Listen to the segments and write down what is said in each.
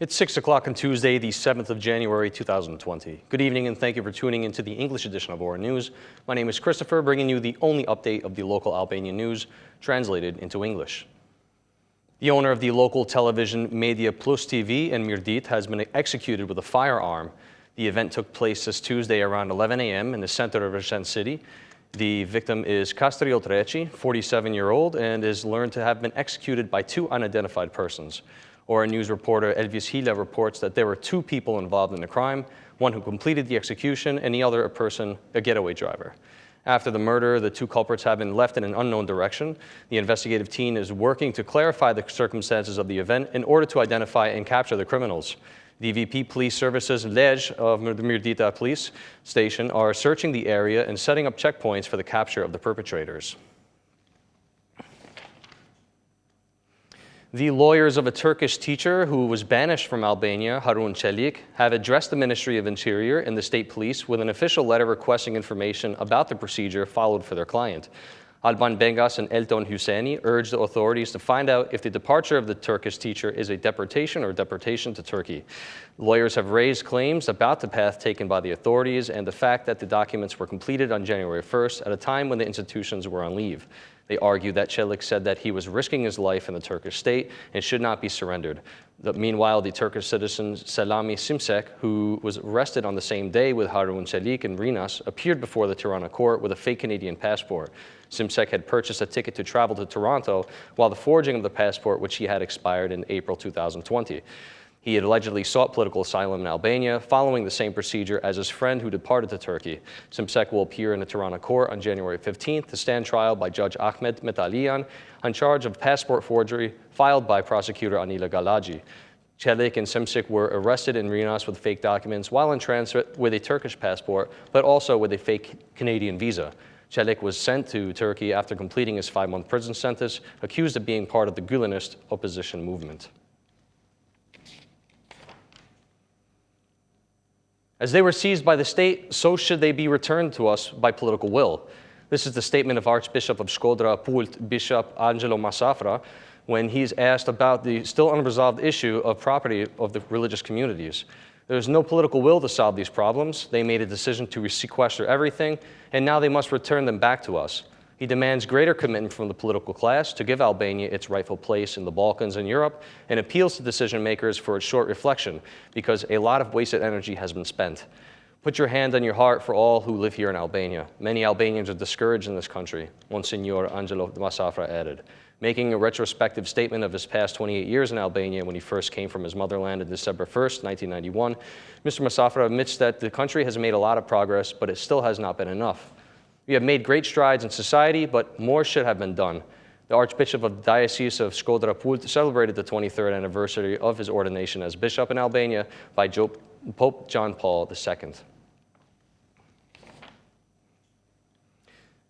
It's 6 o'clock on Tuesday, the 7th of January, 2020. Good evening and thank you for tuning into the English edition of Ora News. My name is Christopher, bringing you the only update of the local Albanian news translated into English. The owner of the local television Media Plus TV in Mirdit has been executed with a firearm. The event took place this Tuesday around 11 a.m. in the center of Recen City. The victim is Kastriot Reci, 47-year-old, and is learned to have been executed by two unidentified persons. Ora News reporter Elvis Hila reports that there were two people involved in the crime, one who completed the execution and the other a getaway driver. After the murder, the two culprits have been left in an unknown direction. The investigative team is working to clarify the circumstances of the event in order to identify and capture the criminals. The VP Police Services Lej of the Mirdita Police Station are searching the area and setting up checkpoints for the capture of the perpetrators. The lawyers of a Turkish teacher who was banished from Albania, Harun Çelik, have addressed the Ministry of Interior and the State Police with an official letter requesting information about the procedure followed for their client. Alban Bengas and Elton Husseini urged the authorities to find out if the departure of the Turkish teacher is a deportation or deportation to Turkey. Lawyers have raised claims about the path taken by the authorities and the fact that the documents were completed on January 1st at a time when the institutions were on leave. They argue that Çelik said that he was risking his life in the Turkish state and should not be surrendered. Meanwhile, the Turkish citizen Selami Simsek, who was arrested on the same day with Harun Çelik in Rinas, appeared before the Tirana court with a fake Canadian passport. Simsek had purchased a ticket to travel to Toronto while the forging of the passport, which he had expired in April 2020. He had allegedly sought political asylum in Albania, following the same procedure as his friend who departed to Turkey. Simsek will appear in the Tirana court on January 15th to stand trial by Judge Ahmed Metalian on charge of passport forgery filed by prosecutor Anila Galaji. Çelik and Simsek were arrested in Rinas with fake documents while in transit with a Turkish passport, but also with a fake Canadian visa. Çelik was sent to Turkey after completing his 5-month prison sentence, accused of being part of the Gülenist opposition movement. As they were seized by the state, so should they be returned to us by political will. This is the statement of Archbishop of Shkodra Pult, Bishop Angelo Masafra, when he's asked about the still unresolved issue of property of the religious communities. There's no political will to solve these problems. They made a decision to sequester everything, and now they must return them back to us. He demands greater commitment from the political class to give Albania its rightful place in the Balkans and Europe, and appeals to decision makers for a short reflection, because a lot of wasted energy has been spent. Put your hand on your heart for all who live here in Albania. Many Albanians are discouraged in this country, Monsignor Angelo Masafra added. Making a retrospective statement of his past 28 years in Albania when he first came from his motherland on December 1st, 1991, Mr. Masafra admits that the country has made a lot of progress, but it still has not been enough. We have made great strides in society, but more should have been done. The Archbishop of the Diocese of Shkodra Pult celebrated the 23rd anniversary of his ordination as bishop in Albania by Pope John Paul II.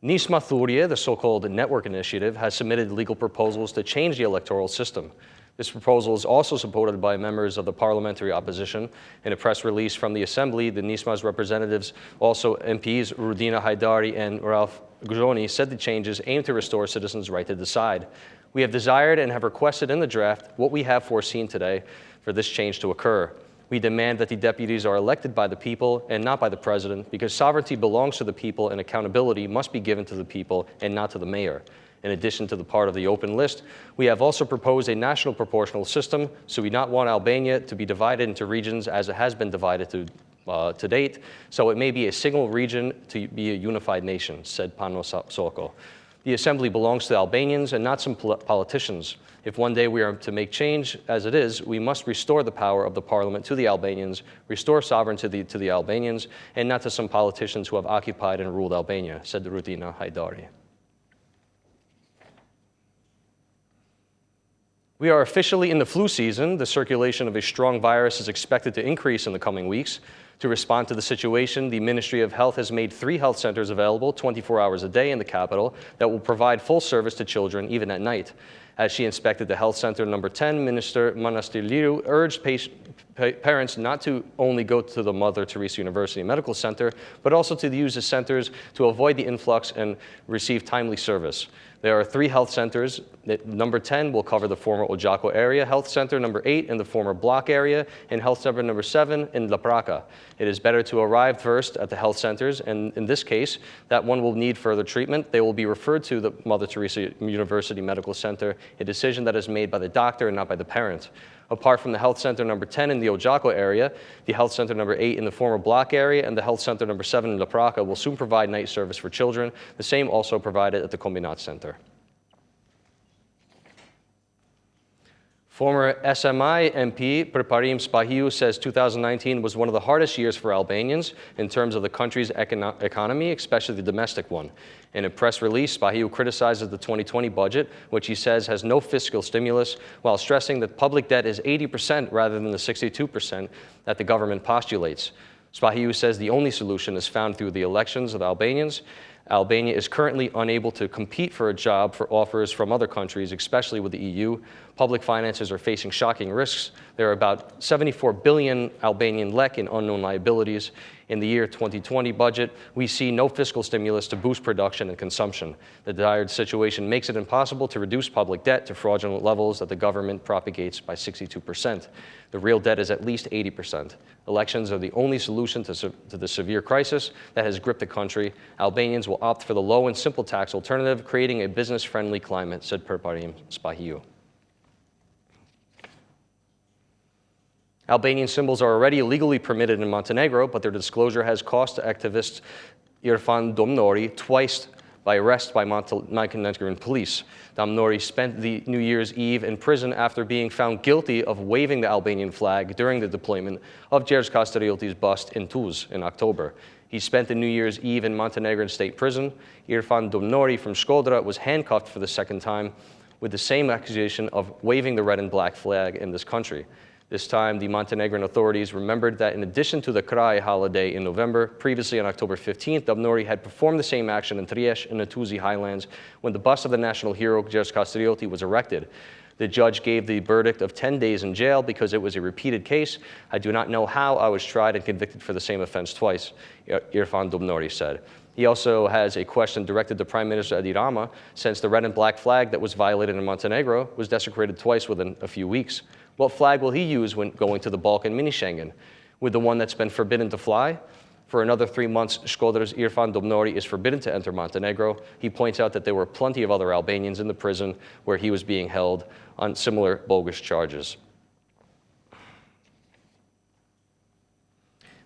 Nisma Thurje, the so-called network initiative, has submitted legal proposals to change the electoral system. This proposal is also supported by members of the parliamentary opposition. In a press release from the Assembly, the Nisma's representatives, also MPs Rudina Haidari and Ralph Gjoni, said the changes aim to restore citizens' right to decide. We have desired and have requested in the draft what we have foreseen today for this change to occur. We demand that the deputies are elected by the people and not by the president, because sovereignty belongs to the people and accountability must be given to the people and not to the mayor. In addition to the part of the open list, we have also proposed a national proportional system, so we not want Albania to be divided into regions as it has been divided to date, so it may be a single region to be a unified nation, said Pano Soko. The Assembly belongs to the Albanians and not some politicians. If one day we are to make change as it is, we must restore the power of the parliament to the Albanians, restore sovereignty to the Albanians, and not to some politicians who have occupied and ruled Albania, said Rudina Haidari. We are officially in the flu season. The circulation of a strong virus is expected to increase in the coming weeks. To respond to the situation, the Ministry of Health has made 3 health centers available 24 hours a day in the capital that will provide full service to children even at night. As she inspected the health center number 10, Minister Manastirliu urged parents not to only go to the Mother Teresa University Medical Center, but also to use the centers to avoid the influx and receive timely service. There are 3 health centers. Number 10 will cover the former Ojako area, Health Center number 8 in the former Block area, and Health Center number 7 in La Praca. It is better to arrive first at the health centers, and in this case, that one will need further treatment. They will be referred to the Mother Teresa University Medical Center, a decision that is made by the doctor and not by the parent. Apart from the Health Center number 10 in the Ojako area, the Health Center number 8 in the former Block area, and the Health Center number 7 in La Praca will soon provide night service for children, the same also provided at the Combinat Center. Former SMI MP Preparim Spahiu says 2019 was one of the hardest years for Albanians in terms of the country's economy, especially the domestic one. In a press release, Spahiu criticizes the 2020 budget, which he says has no fiscal stimulus, while stressing that public debt is 80% rather than the 62% that the government postulates. Spahiu says the only solution is found through the elections of Albanians. Albania is currently unable to compete for a job for offers from other countries, especially with the EU. Public finances are facing shocking risks. There are about 74 billion Albanian lek in unknown liabilities. In the year 2020 budget, we see no fiscal stimulus to boost production and consumption. The dire situation makes it impossible to reduce public debt to fraudulent levels that the government propagates by 62%. The real debt is at least 80%. Elections are the only solution to the severe crisis that has gripped the country. Albanians will opt for the low and simple tax alternative, creating a business-friendly climate, said Preparim Spahiu. Albanian symbols are already illegally permitted in Montenegro, but their disclosure has cost activist Irfan Domnori twice by arrest by Montenegrin police. Domnori spent the New Year's Eve in prison after being found guilty of waving the Albanian flag during the deployment of Gjergj Kastriotti's bust in Tuz in October. He spent the New Year's Eve in Montenegrin state prison. Irfan Domnori from Shkodra was handcuffed for the second time with the same accusation of waving the red and black flag in this country. This time, the Montenegrin authorities remembered that in addition to the Kraj holiday in November, previously on October 15th, Domnori had performed the same action in Trieste in the Tuzi highlands when the bust of the national hero Gjergj Kastriotti was erected. The judge gave the verdict of 10 days in jail because it was a repeated case. I do not know how I was tried and convicted for the same offense twice, Irfan Domnori said. He also has a question directed to Prime Minister Edi Rama, since the red and black flag that was violated in Montenegro was desecrated twice within a few weeks. What flag will he use when going to the Balkan mini-Schengen? With the one that's been forbidden to fly? For another 3 months, Shkodra's Irfan Domnori is forbidden to enter Montenegro. He points out that there were plenty of other Albanians in the prison where he was being held on similar bogus charges.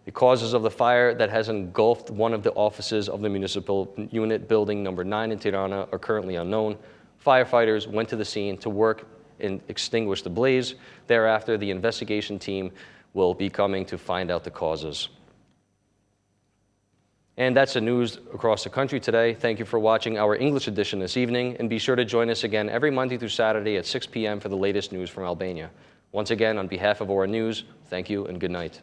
The causes of the fire that has engulfed one of the offices of the municipal unit building number 9 in Tirana are currently unknown. Firefighters went to the scene to work and extinguish the blaze. Thereafter, the investigation team will be coming to find out the causes. And that's the news across the country today. Thank you for watching our English edition this evening, and be sure to join us again every Monday through Saturday at 6 p.m. for the latest news from Albania. Once again, on behalf of Ora News, thank you and good night.